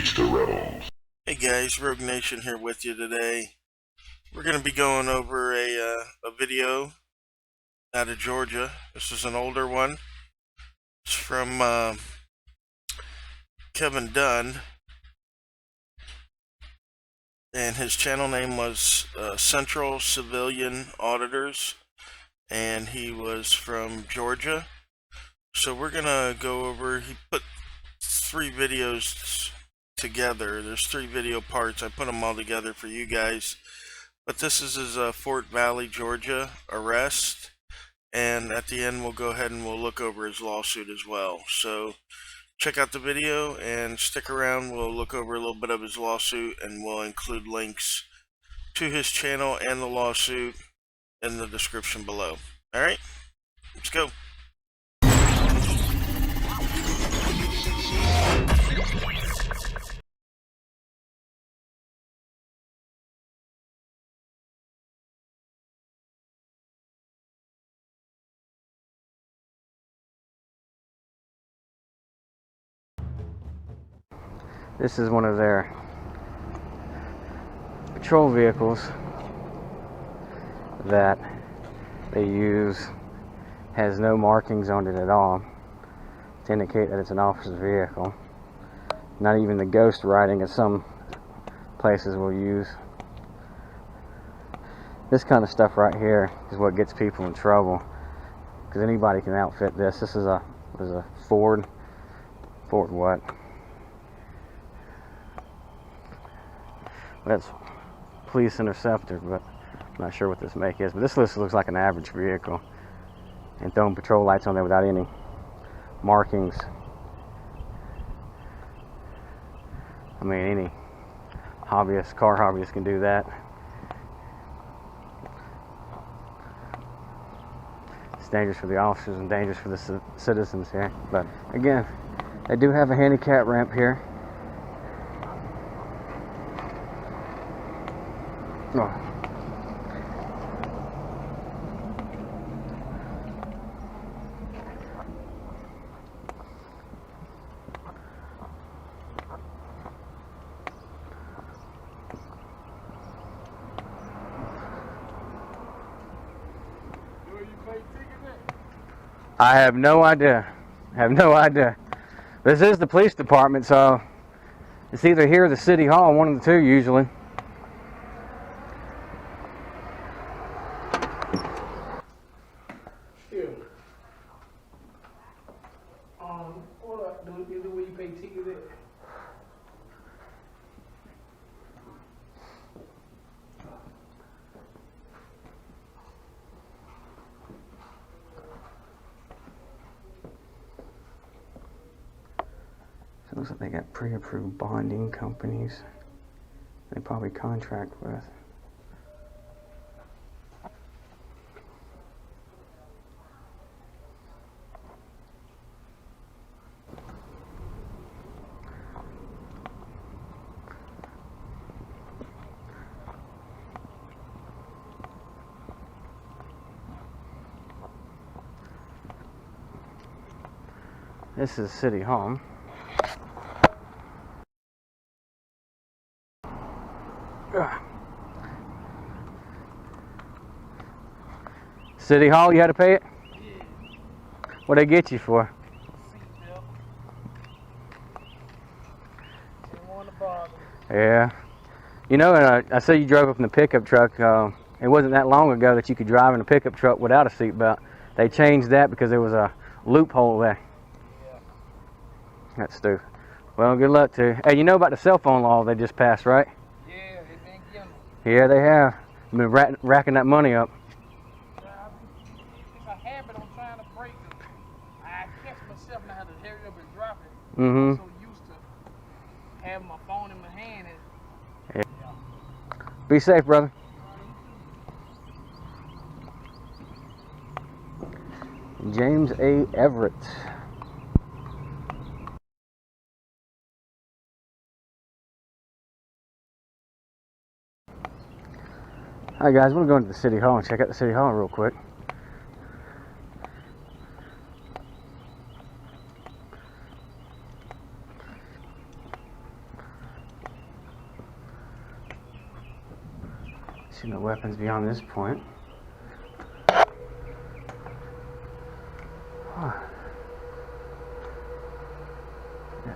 Teach the rebels. Hey guys, Rogue Nation here with you today. We're going to be going over a video out of Georgia. This is an older one. It's from Kevin Dunn, and his channel name was Central Civilian Auditors, and he was from Georgia. So we're going to go over, he put 3 videos together. There's 3 video parts. I put them all together for you guys. But this is his Fort Valley, Georgia arrest. And at the end, we'll go ahead and we'll look over his lawsuit as well. So check out the video and stick around. We'll look over a little bit of his lawsuit, and we'll include links to his channel and the lawsuit in the description below. Alright, let's go. This is one of their patrol vehicles that they use. Has no markings on it at all to indicate that it's an officer's vehicle. Not even the ghost writing as some places will use. This kind of stuff right here is what gets people in trouble, because anybody can outfit this. This is a Ford what? That's police interceptor, but I'm not sure what this make is. But this looks like an average vehicle, and throwing patrol lights on there without any markings. I mean, any car hobbyist can do that. It's dangerous for the officers and dangerous for the citizens here. But again, they do have a handicap ramp here. Oh. I have no idea. This is the police department, so it's either here or the city hall, one of the two usually. What up, dude? Is it where you pay tickets at? So it looks like they got pre-approved bonding companies they probably contract with. This is City Hall. City Hall, you had to pay it? Yeah. What'd they get you for? Seatbelt. Didn't want to bother. Yeah. You know, I said you drove up in the pickup truck. It wasn't that long ago that you could drive in a pickup truck without a seatbelt. They changed that because there was a loophole there. Yeah. That's stupid. Well, good luck to you. Hey, you know about the cell phone law they just passed, right? Yeah, they been getting them. Yeah, they have. Been racking that money up. It's a habit I'm trying to break. I catch myself and I have to hurry up and drop it. Mm-hmm. I'm so used to having my phone in my hand. And, Yeah. Be safe, brother. James A. Everett. Hi guys, we're going to the City Hall and check out the City Hall real quick. See no weapons beyond this point. Huh. Yeah.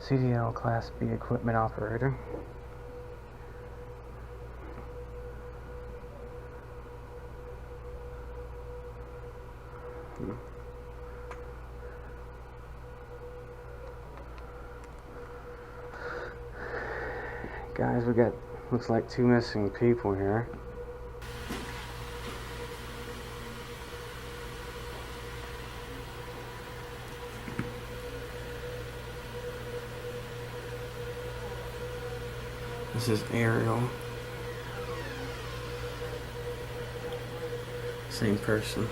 CDL Class B equipment operator. Guys, we got, looks like 2 missing people here. This is Ariel. Same person.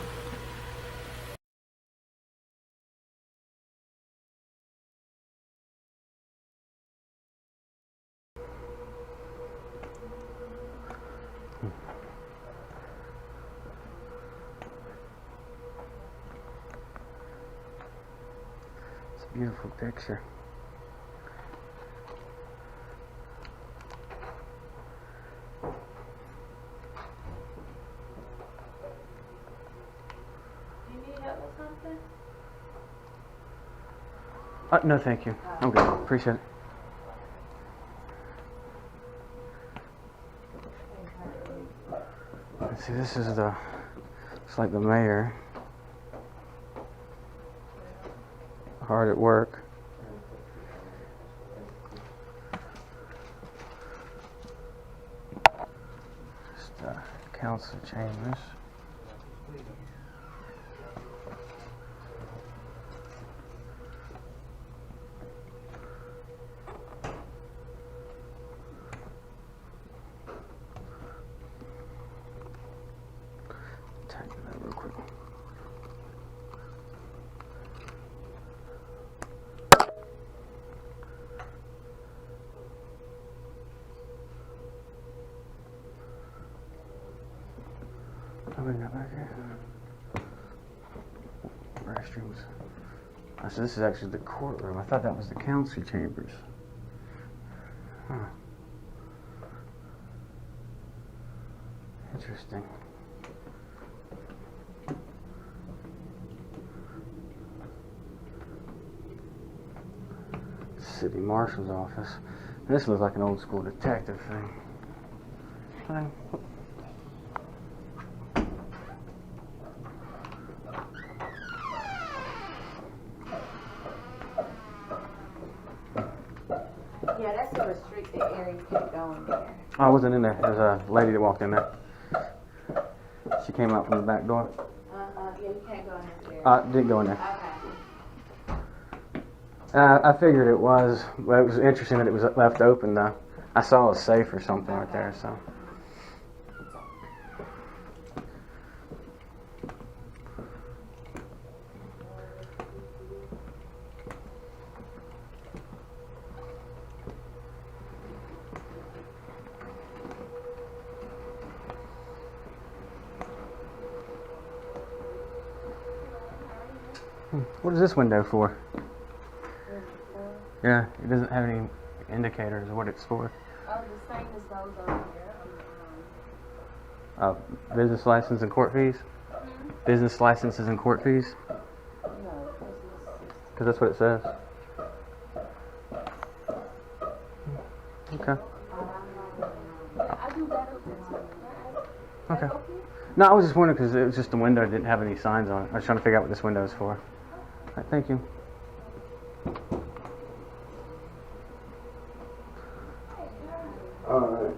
It's a beautiful picture. No, thank you. I'm good. Appreciate it. Let's see, this is the, looks like the mayor. Hard at work. Just council chambers. Type that real quick. What we got back here? Restrooms. So this is actually the courtroom. I thought that was the council chambers. Huh. Interesting. City Marshal's office. This looks like an old school detective thing. Yeah, that's a restricted area. You can't go in there. I wasn't in there. There's a lady that walked in there. She came out from the back door. Yeah, you can't go in this area. Didn't go in there. Okay. I figured it was. Well, it was interesting that it was left open though. I saw a safe or something right there, so. What is this window for? Yeah, it doesn't have any indicators of what it's for. Oh, the same as those over here. Business license and court fees? Business licenses and court fees? No, Because that's what it says. Okay. I do that. Okay. No, I was just wondering because it was just a window that didn't have any signs on it. I was trying to figure out what this window is for. All right, thank you. Alright.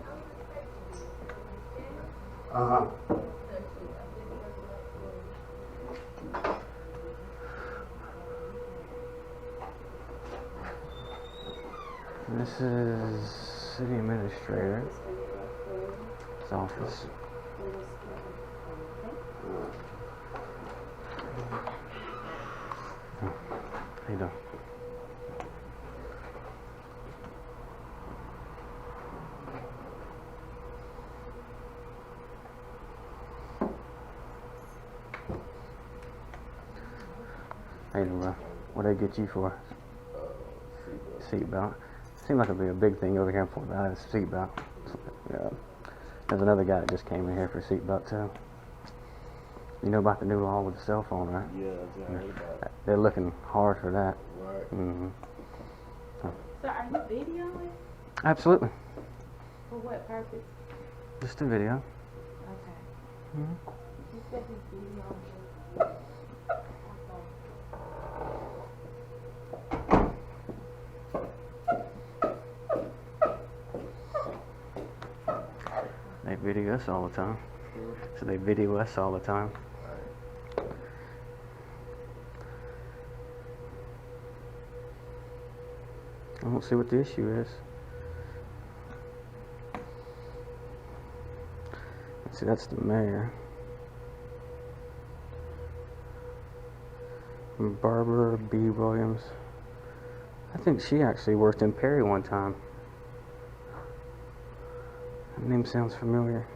This is city administrator's office. How you doing? Hey, what they get you for? Seatbelt. Seemed like it'd be a big thing over here in Fort Valley, the seatbelt. Yeah. There's another guy that just came in here for a seatbelt too. You know about the new law with the cell phone, right? Yeah, I heard about it. They're looking hard for that. Right. Mm-hmm. So are you videoing? Absolutely. For what purpose? Just a video. Okay. Mm-hmm. You said he's videoing. They video us all the time. So they video us all the time. I don't see what the issue is. Let's see, that's the mayor. Barbara B. Williams. I think she actually worked in Perry one time. That name sounds familiar.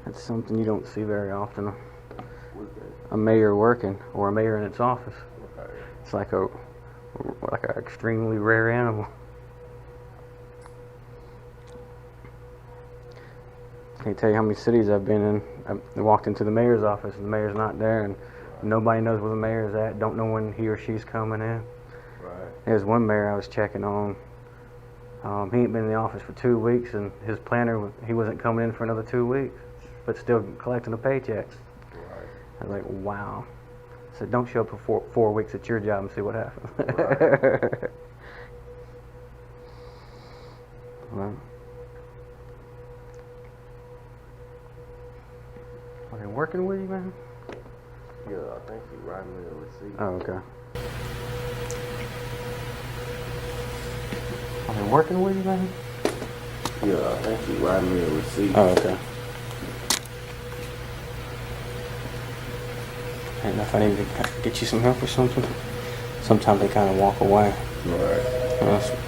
That's something you don't see very often. A mayor working, or a mayor in its office. It's like a extremely rare animal. Can't tell you how many cities I've been in. I walked into the mayor's office and the mayor's not there, and nobody knows where the mayor's at. Don't know when he or she's coming in. Right. There's one mayor I was checking on. He ain't been in the office for 2 weeks, and his planner, he wasn't coming in for another 2 weeks, but still collecting the paychecks. Right. I was like, wow. I said, don't show up for 4 weeks at your job and see what happens. Right. Well, are they working with you, man? Yeah, I think he writing me a receipt. Oh, okay. Are they working with you, man? Yeah, I think he writing me a receipt. Oh, okay. I don't know if I need to get you some help or something. Sometimes they kind of walk away. Right.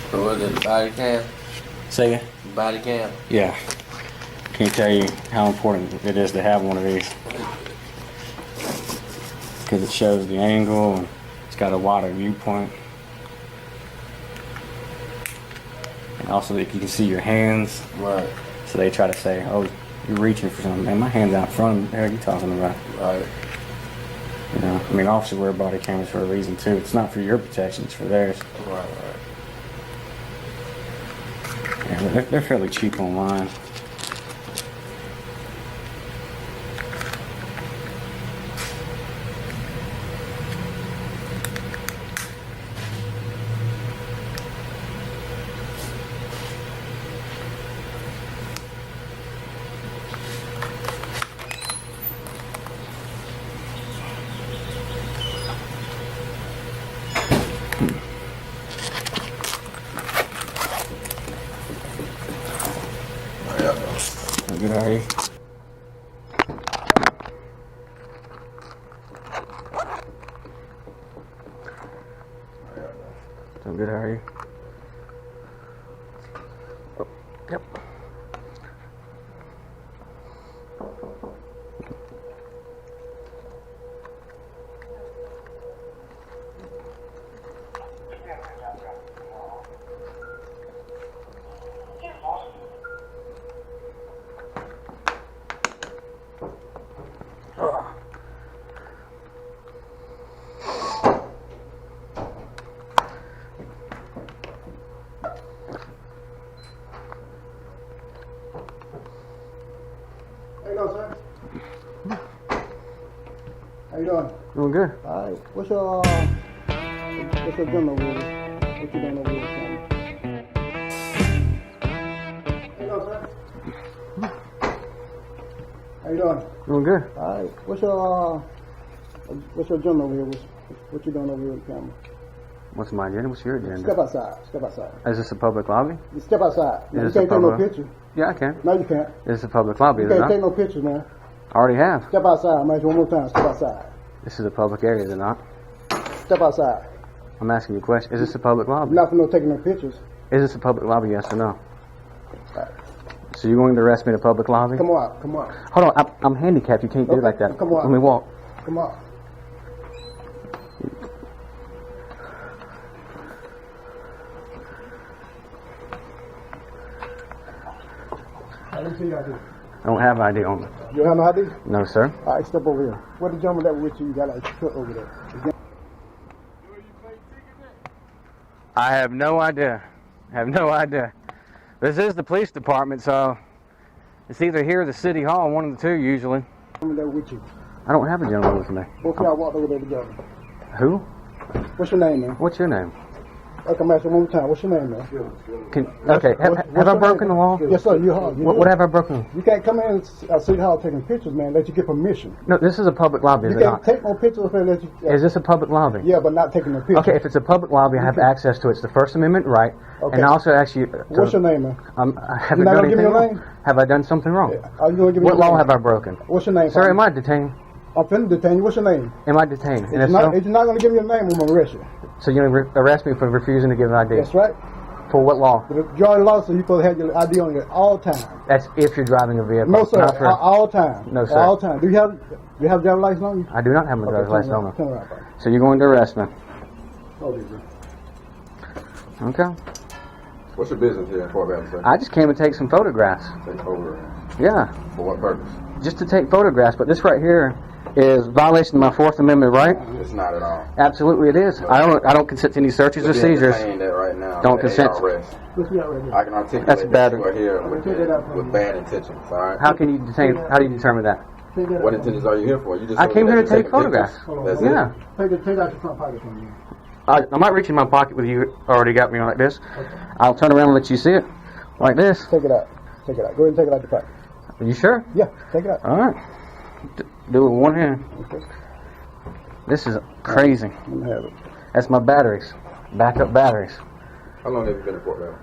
So was it a body cam? Say again? Body cam? Yeah. Can't tell you how important it is to have one of these. Because it shows the angle and it's got a wider viewpoint. And also you can see your hands. Right. So they try to say, oh, you're reaching for something. Man, my hand's out front. What the hell are you talking about? Right. You know, I mean, officers wear body cameras for a reason too. It's not for your protection, it's for theirs. Right. Yeah, they're fairly cheap online. Good, how are you? So good, how are you? Oh, yep. How you doing, sir? How you doing? Doing good. All right. What's your gun over here? What you doing over here? How you doing, sir? How you doing? Doing good. All right. What's your gun over here? What you doing over here with the camera? What's my agenda? What's your agenda? Step outside. Step outside. Is this a public lobby? You step outside. Is You this can't a take no public- picture. Yeah, I can. No, you can't. Is this a public lobby, You is it can't take not? no pictures, man. I already have. Step outside. I'm asking you one more time. Step outside. This is a public area, is it not? Step outside. I'm asking you a question. Is this a public lobby? Not for no taking no pictures. Is this a public lobby, yes or no? All right. So you're going to arrest me in a public lobby? Come on. Come on. Hold on, I'm handicapped. You can't do it Okay, like that. come on. Let me walk. Come on. Let me see your ID. I don't have ID on me. You don't have no ID? No, sir. All right, step over here. What the gentleman that was with you got like foot over there? I have no idea. I have no idea. This is the police department, so it's either here or the city hall, one of the two usually. Gentleman that was with you. I don't have a gentleman with me. Both of y'all walked over there together. Who? What's your name, man? What's your name? Okay, I'm asking one more time. What's your name, man? Okay, have I broken the law? Yes, sir. You are. What have I broken? You can't come in City Hall taking pictures, man, unless you get permission. No, this is a public lobby, is You it can't not? take no pictures unless you... Is this a public lobby? Yeah, but not taking no pictures. Okay, if it's a public lobby, I have access to it. It's the First Amendment right. Okay. And I also ask you... What's your name, man? I haven't You're not done gonna give me anything your wrong. name? Have I done something wrong? Are you going to give me What your law name? have I broken? What's your name? Sir, am I detained? I'm finna detain you. What's your name? Am I detained? And If if you're so, not going to give me your name, I'm going to arrest you. so you're going to arrest me for refusing to give ID? That's right. For what law? But if you're in law, so you're supposed to have your ID on you at all times. That's if you're driving a vehicle. No, sir. Not for, All time. No, sir. All time. Do you have driver's license on you? I do not have my driver's license on me. Turn around, buddy. So you're going to arrest me? Hold it, bro. Okay. What's your business here in Fort Valley, sir? I just came to take some photographs. Take over. Yeah, For what purpose? just to take photographs. But this right here is violation of my Fourth Amendment right. It's not at all. Absolutely, it is. I don't consent to any searches or You're being seizures. detained at right now. Don't with consent. arrest. What's we got right here? I can articulate That's that bad. you are here with bad intentions. All right. How can you detain? How do you determine that? Take that What out. intentions are you here for? You just I told came me here that to you're take taking pictures. photographs. Hold on. That's Yeah. Take out your front pocket from you. I might reach in my pocket with you. Already got me like this. I'll turn around and let you see it, like this. Take it out. Take it out. Go ahead and take it out your pocket. Are you sure? Yeah, take it out. All right. Do it with one hand. Okay. This is crazy. Let me have it. That's my batteries. Backup batteries. How long have you been in Fort Valley?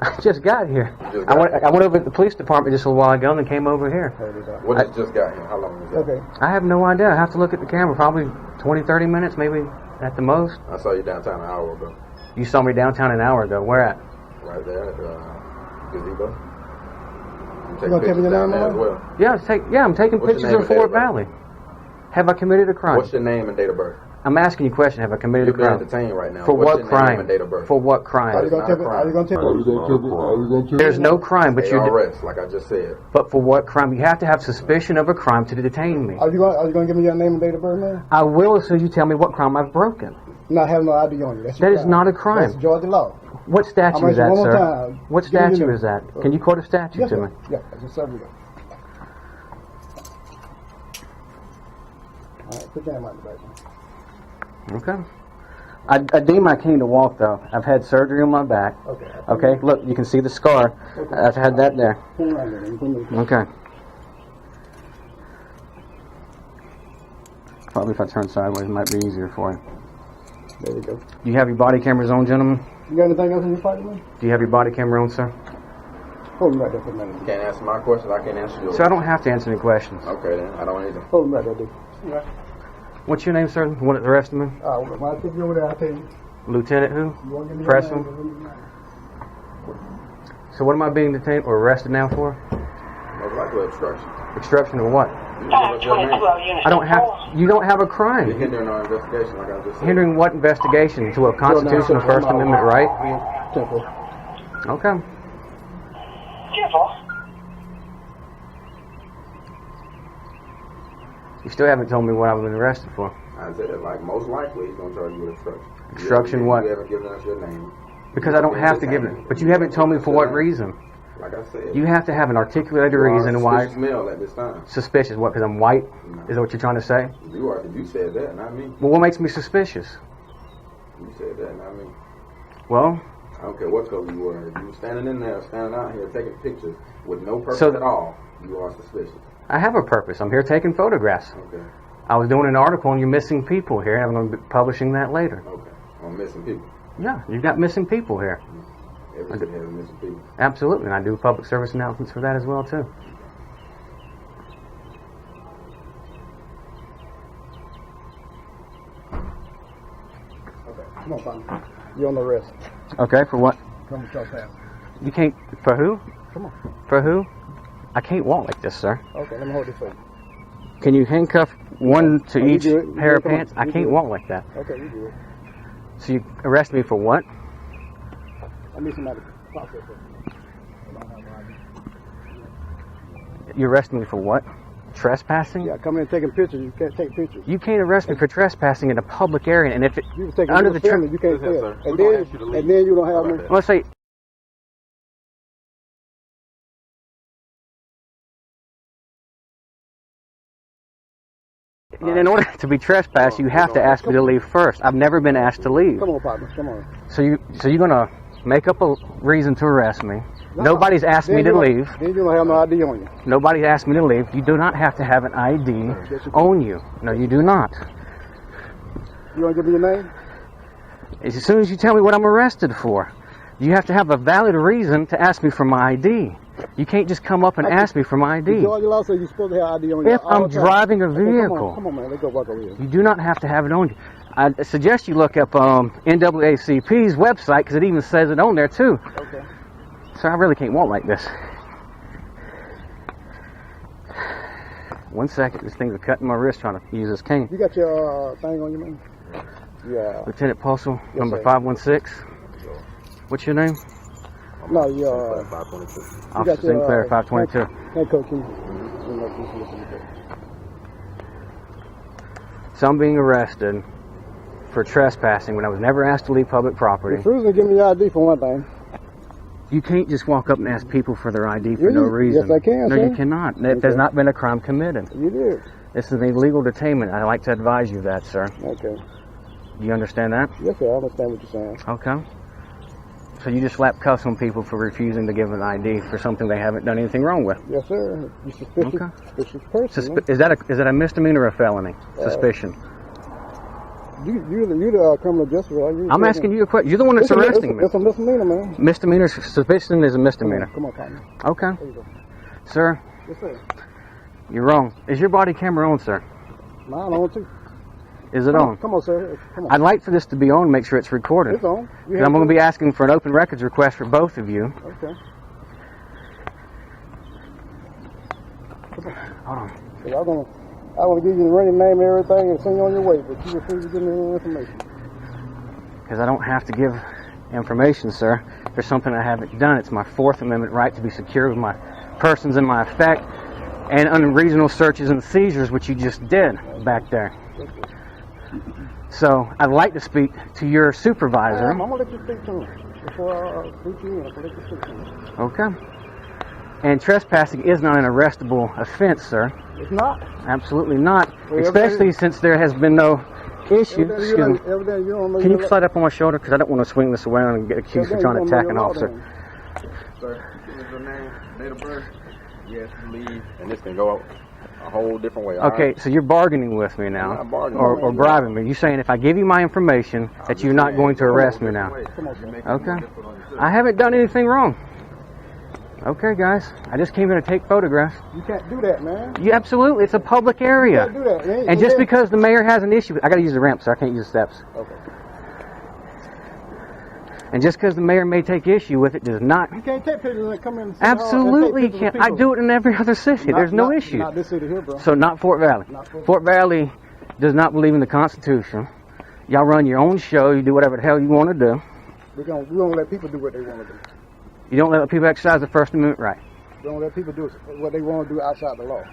I just got here. Just I got went over to the police department just a while ago and then came over here. Hold it out. What you just got here? How long was that? Okay. I have no idea. I have to look at the camera. Probably 20, 30 minutes, maybe at the most. I saw you downtown an hour ago. You saw me downtown an hour ago. Where at? Right there at the gazebo. You gonna tell me your down name, there as Mama? well. Yeah, I'm taking What's your pictures name of and date Fort of birth? Valley. Have I committed a crime? What's your name and date of birth? I'm asking you a question. Have I committed You're a being crime? detained right now. For What's what your name crime? and date of birth? For what Are crime? you gonna tell me? Are you gonna tell me? There's no crime, but They you. arrest, like I just said. But for what crime? You have to have suspicion of a crime to detain me. Are you gonna give me your name and date of birth, man? I will as soon as you tell me what crime I've broken. Not having no ID on you. That's your That is crime. not a crime. That's Georgia law. What statute I'm is that, asking one more sir? time. What Give me your statute name. is that? Can you quote a statute Yes, to sir. me? Yeah, that's a subject. All right, put your hand out the back. Okay. I deem I came to walk though. I've had surgery on my back. Okay. Okay, look, you can see the scar. I've had that there. Turn around there. Put me- Okay. Probably if I turn sideways, it might be easier for you. There you go. Do you have your body cameras on, gentlemen? You got anything else in your pocket, man? Do you have your body camera on, sir? Hold him right there for a minute. You can't answer my question. I can't answer yours. So I don't have to answer any questions. Okay then. I don't either. Hold him right there, dude. What's your name, sir? You want to arrest me? When I take you over there, I'll tell you. Lieutenant who? You want to give me Press your him. name, give me your name. So what am I being detained or arrested now for? Most likely obstruction. Obstruction of what? You give us your name. I don't have. You don't have a You're crime. hindering our investigation, like I just said. Hindering what investigation? To a constitutional First Amendment right? Temple. Okay. You still haven't told me what I've been arrested for. I said that, like, most likely he's going to charge you with obstruction. Obstruction what? You haven't given us your name. Because I don't have to give it. But you haven't told me for what reason. Like I said. You have to have an articulated reason why. Suspicious male at this time. Suspicious. What? Because I'm white? No. Is that what you're trying to say? You are. You said that, not me. Well, what makes me suspicious? You said that, not me. Well, I don't care what color you were. If you were standing in there, standing out here, taking pictures with no purpose So- at all, you are suspicious. I have a purpose. I'm here taking photographs. Okay. I was doing an article on you missing people here, and I'm going to be publishing that later. Okay. I'm missing people. Yeah, you've got missing people here. Every city has missing people. Absolutely, and I do public service announcements for that as well, too. Okay. Come on, partner. You're on the arrest. Okay, for what? Come with your pass. You can't... For who? Come on. For who? I can't walk like this, sir. Okay, let me hold this for you. Can you handcuff one to Oh, you each do it. You pair of do it. Come on. pants? I You can't do it. walk like that. Okay, you do it. So you arrest me for what? I need somebody to talk to you. You arrest me for what? Trespassing? Yeah, come in taking pictures. You can't take pictures. You can't arrest me for trespassing in a public area, and if it... You was taking Under under the the you can't Listen, say sir, it. we're And gonna then, ask you to and leave. then you don't have me. Let's say... In order to be trespassed, you have to ask me to leave first. I've never been asked to leave. Come on, partner. Come on. So you're gonna make up a reason to arrest me. No. Nobody's asked me Then to you don't- leave. Then you don't have no ID on you. Nobody's asked me to leave. You do not have to have an ID on you. No, you do not. You want to give me your name? As soon as you tell me what I'm arrested for, you have to have a valid reason to ask me for my ID. You can't just come up and ask me for my ID. Georgia law says you're supposed to have ID on you. If I'm driving a Okay, vehicle, come on, man. Let's go back over here. you do not have to have it on you. I suggest you look up NAACP's website because it even says it on there too. Okay. So I really can't walk like this. 1 second, this thing's cutting my wrist trying to use this cane. You got your thing on you, man? Yeah. Lieutenant Postal, Yes, number sir. 516. What's your name? No, your 522. Officer Sinclair, 522. Hey, Coach. So I'm being arrested for trespassing when I was never asked to leave public property. Refusing to give me your ID for one thing. You can't just walk up and ask people for their ID for no Yes, reason. I can, No, sir. you cannot. There's not been a crime committed. You did. This is an illegal detainment. I'd like to advise you of that, sir. Okay. Do you understand that? Yes, sir. I understand what you're saying. Okay. So you just slap cuffs on people for refusing to give an ID for something they haven't done anything wrong with. Yes, sir. You suspicious, Okay. suspicious person. Is that a misdemeanor or a felony? Suspicion. You the criminal justice, right? I'm asking you a question. You're the one that's arresting me. It's a misdemeanor, man. Misdemeanor suspicion is a misdemeanor. Come on, partner. Okay. There you go. Sir, Yes, sir. you're wrong. Is your body camera on, sir? Mine on too. Is it on? Come on, sir. Come on. I'd like for this to be on, make sure it's recorded. It's on. You And I'm going to be asking for an open records request for both of you. Okay. Hold on. So I want to give you the running name and everything and send you on your way, but you refuse to give me any information. Because I don't have to give information, sir, for something I haven't done. It's my Fourth Amendment right to be secure with my persons and my effect, and unreasonable searches and seizures, which you just did back there. So I'd like to speak to your supervisor. I'm going to let you speak to him before I speak to you. I'm going to let you speak to him. Okay. And trespassing is not an arrestable offense, sir. It's not. Absolutely not. Well, Especially since there has been no issue. Excuse me. Evidently, you don't know Can your you slide up on my shoulder? Because I don't want to swing this around and get accused for trying to attack an officer. Sir, give us your name, date of birth. Yes, leave. And this can go a whole different way. Okay, so you're bargaining with me now, I'm not bargaining. or bribing me. You're saying if I give you my information that you're not going to arrest me now. Okay. I haven't done anything wrong. Okay, guys. I just came here to take photographs. You can't do that, man. You absolutely. It's a public You area. can't do that. And just because the mayor has an issue, I got to use the ramp, so I can't use the steps. Okay. And just because the mayor may take issue with it does not. You can't take pictures and come in. And City Hall and take Absolutely, you pictures of can't. I people. do it in every other city. There's no issue. Not this city here, bro. So not Fort Valley. Not Fort Fort Valley does not believe in the Constitution. Y'all run your own show. You do whatever the hell you want to do. We don't let people do what they want to do. You don't let people exercise the First Amendment right. We don't let people do what they want to do outside the law.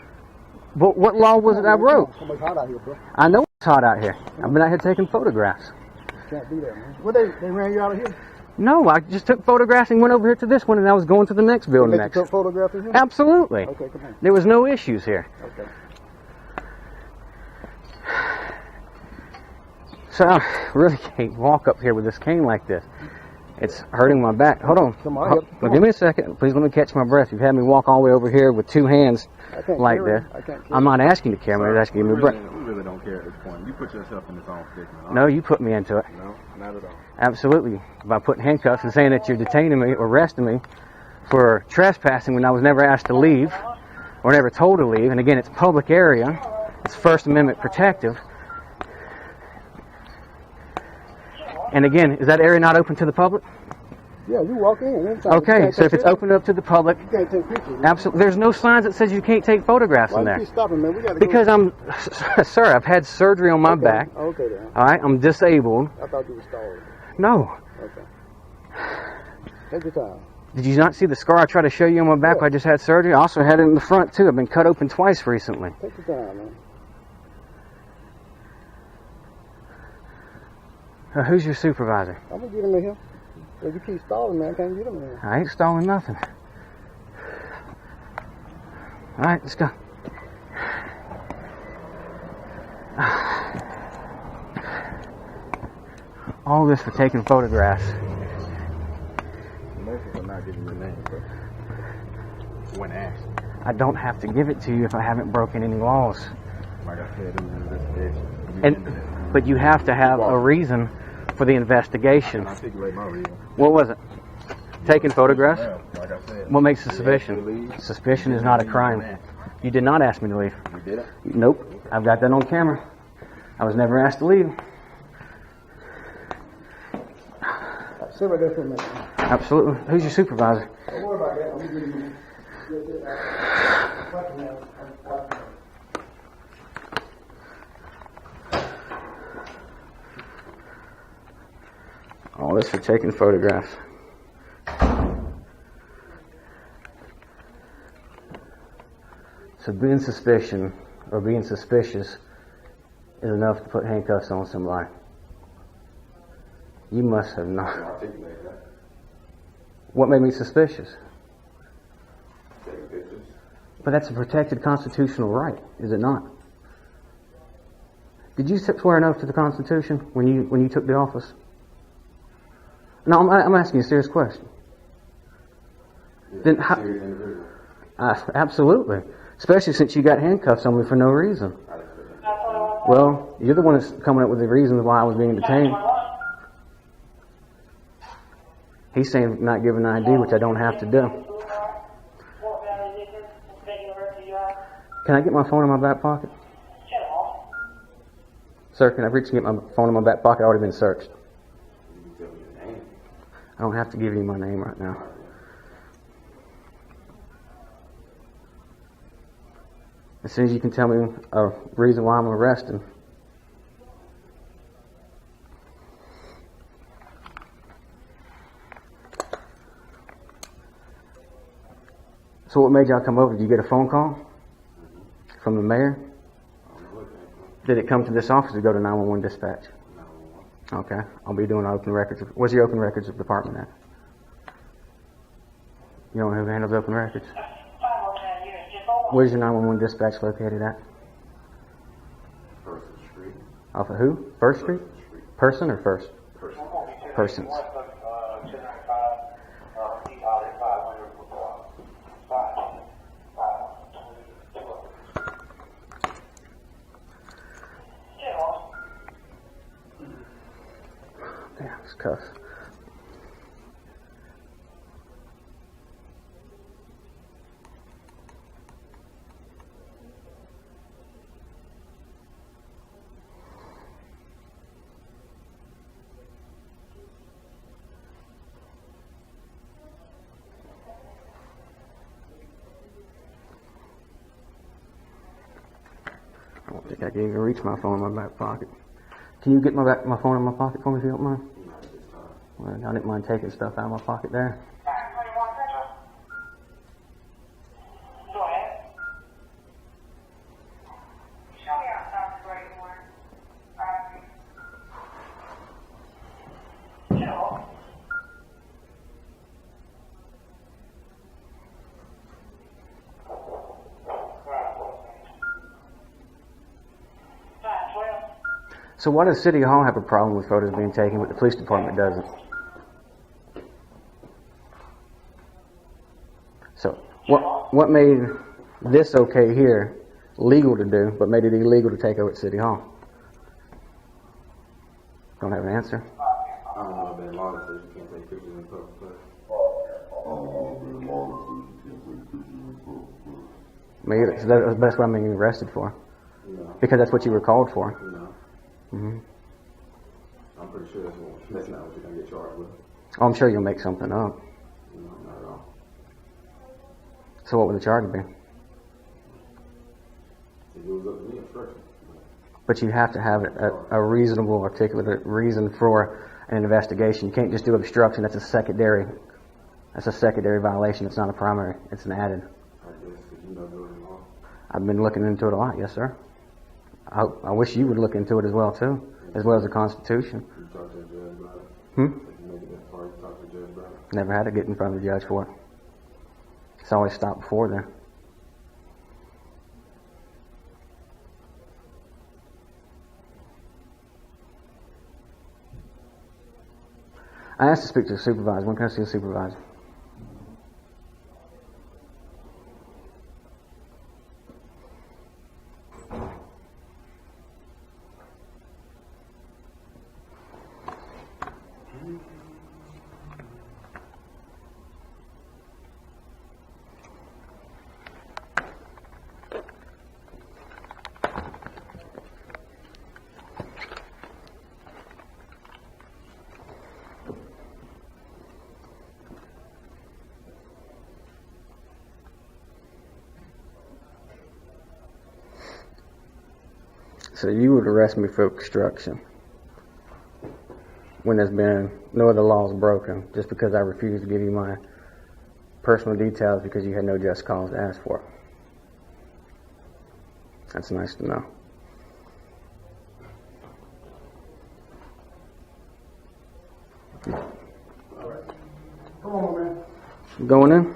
But what law was it I wrote? So much hot out here, bro. I know it's hot out here. I've been out here taking photographs. Can't do that, man. What they ran you out of here? No, I just took photographs and went over here to this one, and I was going to the next building Let next. you took photographs of here? Absolutely. Okay, come on. There was no issues here. Okay. So I really can't walk up here with this cane like this. It's hurting my back. Hold on. Come on, Hold- come Give me a second. Please let me catch my breath. You've had me walk all the way over here with two hands I can't like carry this. it. I can't carry I'm not asking you to carry me. I'm asking you to give me a breath. We really don't care at this point. You put yourself in this own predicament. No, you put me into it. No, not at all. Absolutely. By putting handcuffs and saying that you're detaining me or arresting me for trespassing when I was never asked to leave or never told to leave. And again, it's public area. It's First Amendment protective. And again, is that area not open to the public? Yeah, you walk in. Anytime. You Okay, can't so take if it's pictures. opened up to the public, You can't take pictures. absolutely, there's no signs that says you can't take photographs Why in you there. keep stopping, man? We gotta Because go. sir, I've had surgery on my Okay. back. Okay, then. All right, I'm disabled. I thought you were stalled. No. Okay. Take your time. Did you not see the scar I tried to show you on my back? Yeah. Where I just had surgery. I also had it in the front too. I've been cut open twice recently. Take your time, man. Who's your supervisor? I'm gonna get him in here. If you keep stalling, man, I can't get him in here. I ain't stalling nothing. All right, let's go. All this for taking photographs. Most of them not giving your name, but when asked, I don't have to give it to you if I haven't broken any laws. like I said, it was an investigation. And but you have to have a reason for the investigation. I articulate my reason. What was it? Taking photographs? Well, like I said, What makes you suspicion? asked me to leave. Suspicion is not a crime. You did not ask me to leave. You did it? Nope. I've got that on camera. I was never asked to leave. Sit right there for a minute. Absolutely. Who's your supervisor? Don't worry about that. I'm gonna give you. All this for taking photographs. So being suspicious is enough to put handcuffs on somebody. You must have not. Articulate that. What made me suspicious? Taking pictures. But that's a protected constitutional right, is it not? Did you swear an oath to the Constitution when you took the office? No, I'm asking you a serious question. Then how, Serious individual. absolutely, especially since you got handcuffs on me for no reason. Well, you're the one that's coming up with the reasons why I was being detained. He's saying not giving an ID, which I don't have to do. Can I get my phone in my back pocket? Sir, can I reach and get my phone in my back pocket? I've already been searched. You can tell me your name. I don't have to give you my name right now. As soon as you can tell me a reason why I'm arrested. So what made y'all come over? Did you get a phone call from the mayor? Did it come to this office or go to 911 dispatch? Okay, I'll be doing open records. Where's your open records department at? You don't know who handles open records? Where's your 911 dispatch located at? First Street. Off of who? First Street? Person or first? Person. Persons. Damn, it's cuffs. think I can even reach my phone in my back pocket. Can you get my phone in my pocket for me if you don't mind? Well, I didn't mind taking stuff out of my pocket there. Go ahead. Show me outside the great one. Sure. So why does City Hall have a problem with photos being taken, but the police department doesn't? So what made this okay here legal to do, but made it illegal to take over at City Hall? Don't have an answer. I don't know if that law says you can't take pictures in public place. Me either. So that's what I'm being arrested for. No. Because that's what you were called for. No. Mm-hmm. I'm pretty sure that's not what you're gonna get charged with. Oh, I'm sure you'll make something up. No, not at all. So what would the charge be? If it was up to me, obstruction. But you have to have a reasonable, articulate reason for an investigation. You can't just do obstruction. That's a secondary violation. It's not a primary. It's an added. I guess because you know doing law. I've been looking into it a lot, yes, sir. I wish you would look into it as well, too, as well as the Constitution. You talk to a judge about it. Hmm? If you make it that far, you talk to a judge about it. Never had to get in front of the judge for it. It's always stopped before then. I asked to speak to the supervisor. When can I see the supervisor? So you would arrest me for obstruction when there's been no other laws broken, just because I refused to give you my personal details because you had no just cause to ask for it. That's nice to know. Come on, man. Going in?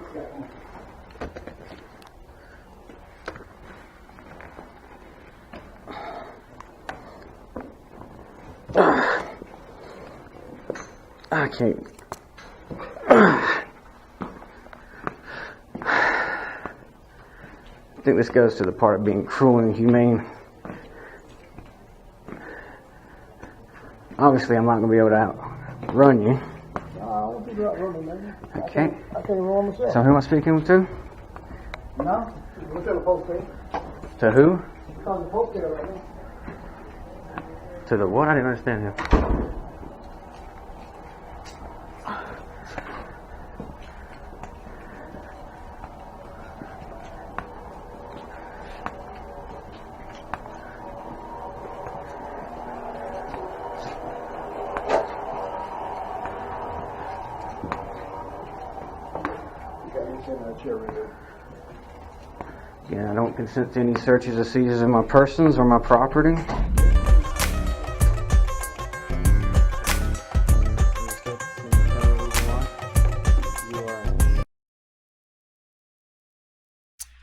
I can't. I think this goes to the part of being cruel and inhumane. Obviously, I'm not going to be able to outrun you. I don't think you're out running, man. I can't. I can't even run myself. So who am I speaking to? No? Look at the post there. To who? Because the post there right there. To the what? I didn't understand him. Yeah, I don't consent to any searches or seizures of my persons or my property.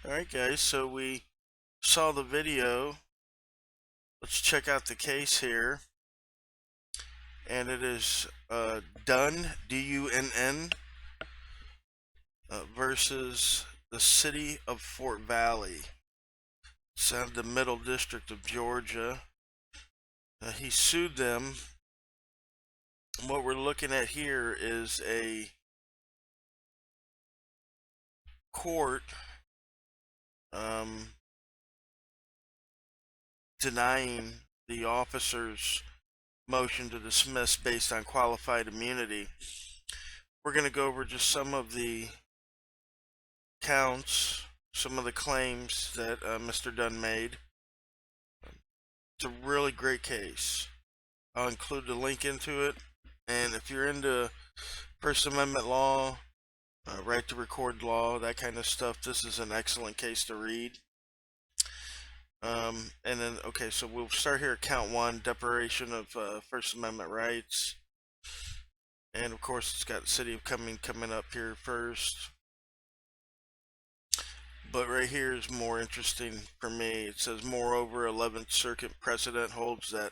Alright guys, so we saw the video. Let's check out the case here. And it is Dunn, D-U-N-N, versus the City of Fort Valley. It's out of the Middle District of Georgia. He sued them. What we're looking at here is a court denying the officer's motion to dismiss based on qualified immunity. We're going to go over just some of the counts, some of the claims that Mr. Dunn made. It's a really great case. I'll include the link into it. And if you're into First Amendment law, right to record law, that kind of stuff, this is an excellent case to read. And then, okay, so we'll start here at count 1, deprivation of First Amendment rights. And of course, it's got City of Cumming coming up here first. But right here is more interesting for me. It says, moreover, 11th Circuit precedent holds that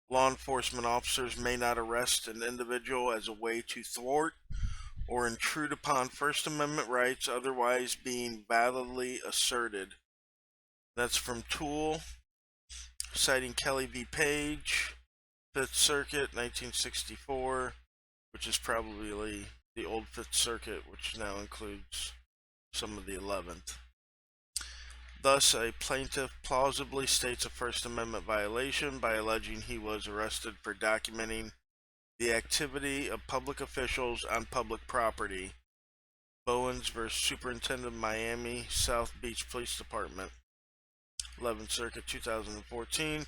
law enforcement officers may not arrest an individual as a way to thwart or intrude upon First Amendment rights otherwise being validly asserted. That's from Toole, citing Kelly v. Page, 5th Circuit, 1964, which is probably the old 5th Circuit, which now includes some of the 11th. Thus, a plaintiff plausibly states a First Amendment violation by alleging he was arrested for documenting the activity of public officials on public property. Bowens v. Superintendent of Miami South Beach Police Department, 11th Circuit, 2014,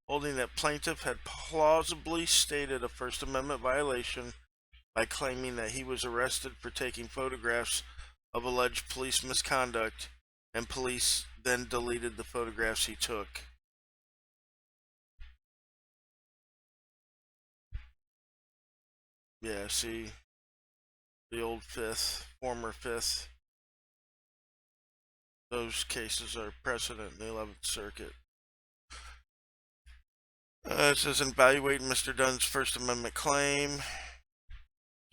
holding that plaintiff had plausibly stated a First Amendment violation by claiming that he was arrested for taking photographs of alleged police misconduct, and police then deleted the photographs he took. Yeah, see, the old 5th, former 5th, those cases are precedent in the 11th Circuit. It says, evaluate Mr. Dunn's First Amendment claim.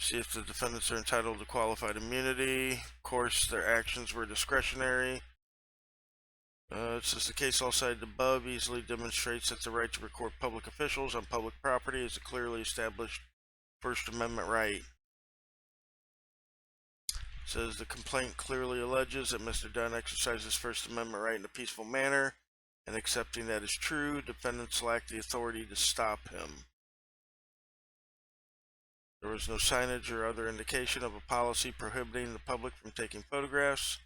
See if the defendants are entitled to qualified immunity. Of course, their actions were discretionary. It says the case all cited above easily demonstrates that the right to record public officials on public property is a clearly established First Amendment right. It says the complaint clearly alleges that Mr. Dunn exercised his First Amendment right in a peaceful manner, and accepting that is true, defendants lack the authority to stop him. There was no signage or other indication of a policy prohibiting the public from taking photographs,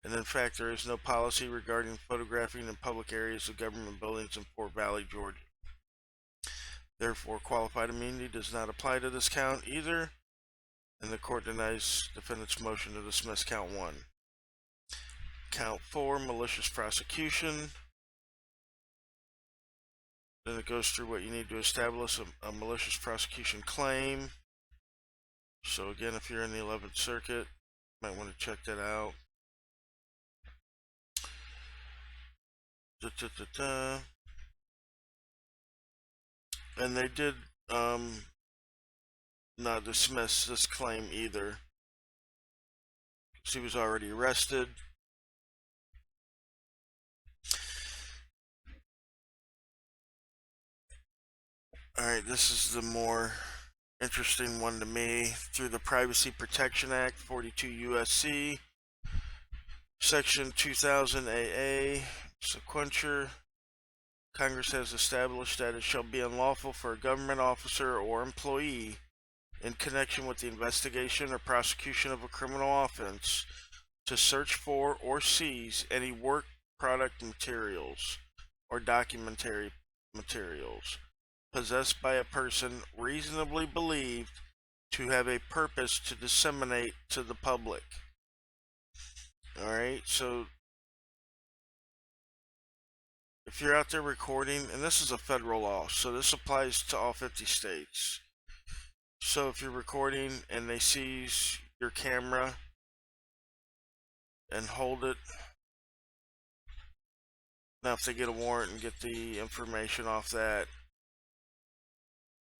and in fact there is no policy regarding photographing in public areas of government buildings in Fort Valley, Georgia. Therefore, qualified immunity does not apply to this count either, and the court denies defendant's motion to dismiss count 1. Count 4, malicious prosecution. Then it goes through what you need to establish a malicious prosecution claim. So again, if you're in the 11th Circuit, you might want to check that out. And they did not dismiss this claim either, because he was already arrested. Alright, this is the more interesting one to me. Through the Privacy Protection Act, 42 U.S.C. Section 2000 AA, sequencer, Congress has established that it shall be unlawful for a government officer or employee in connection with the investigation or prosecution of a criminal offense to search for or seize any work product materials or documentary materials possessed by a person reasonably believed to have a purpose to disseminate to the public. Alright, so if you're out there recording, and this is a federal law, so this applies to all 50 states. So if you're recording and they seize your camera and hold it, now if they get a warrant and get the information off that,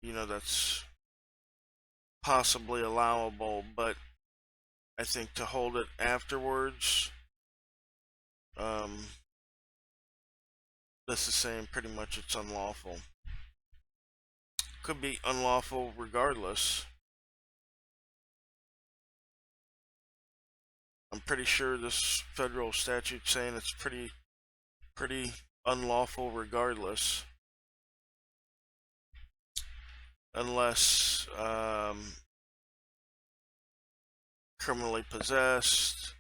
you know, that's possibly allowable, but I think to hold it afterwards, this is saying pretty much it's unlawful. Could be unlawful regardless. I'm pretty sure this federal statute saying it's pretty unlawful regardless, unless criminally possessed,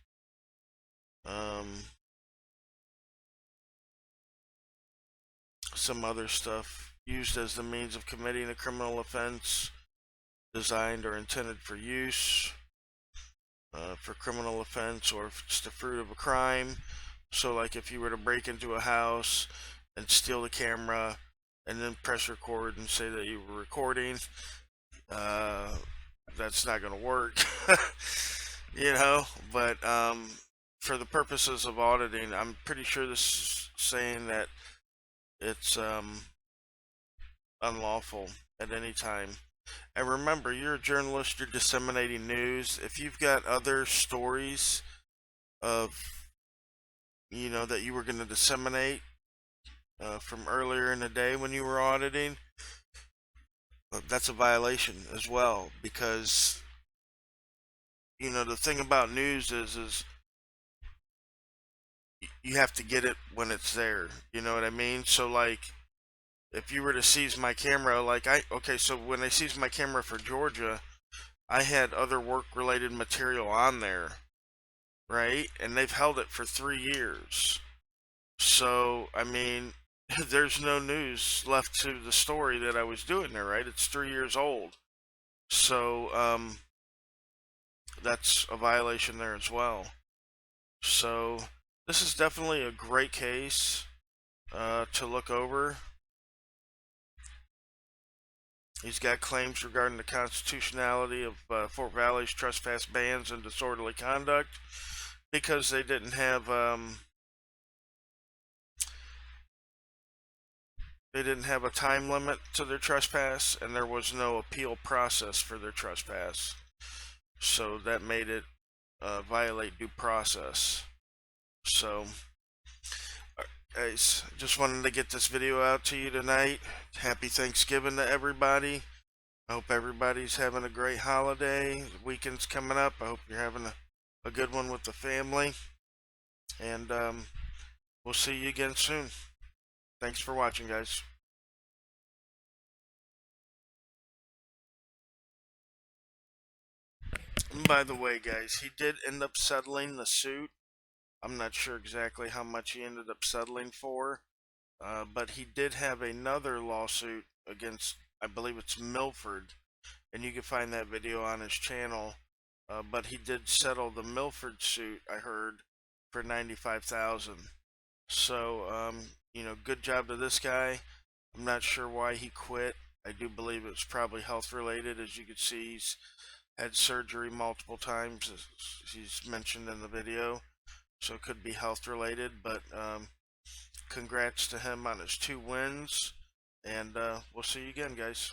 some other stuff. Used as the means of committing a criminal offense, designed or intended for use, for criminal offense, or if it's the fruit of a crime. So like if you were to break into a house and steal the camera and then press record and say that you were recording, that's not going to work. You know, but for the purposes of auditing, I'm pretty sure this is saying that it's unlawful at any time. And remember, you're a journalist, you're disseminating news. If you've got other stories of, you know, that you were going to disseminate from earlier in the day when you were auditing, that's a violation as well, because, you know, the thing about news is you have to get it when it's there. You know what I mean? So like, if you were to seize my camera, like so when they seized my camera for Georgia, I had other work-related material on there, right? And they've held it for 3 years. So, I mean, there's no news left to the story that I was doing there, right? It's 3 years old. So, that's a violation there as well. So, this is definitely a great case to look over. He's got claims regarding the constitutionality of Fort Valley's trespass bans and disorderly conduct because they didn't have a time limit to their trespass, and there was no appeal process for their trespass. So that made it violate due process. So, guys, just wanted to get this video out to you tonight. Happy Thanksgiving to everybody. I hope everybody's having a great holiday. The weekend's coming up. I hope you're having a good one with the family. And we'll see you again soon. Thanks for watching, guys. And by the way, guys, he did end up settling the suit. I'm not sure exactly how much he ended up settling for, but he did have another lawsuit against, I believe it's Milford, and you can find that video on his channel. But he did settle the Milford suit, I heard, for $95,000. So, you know, good job to this guy. I'm not sure why he quit. I do believe it's probably health related. As you can see, he's had surgery multiple times, as he's mentioned in the video. So it could be health related, but congrats to him on his 2 wins, and we'll see you again, guys.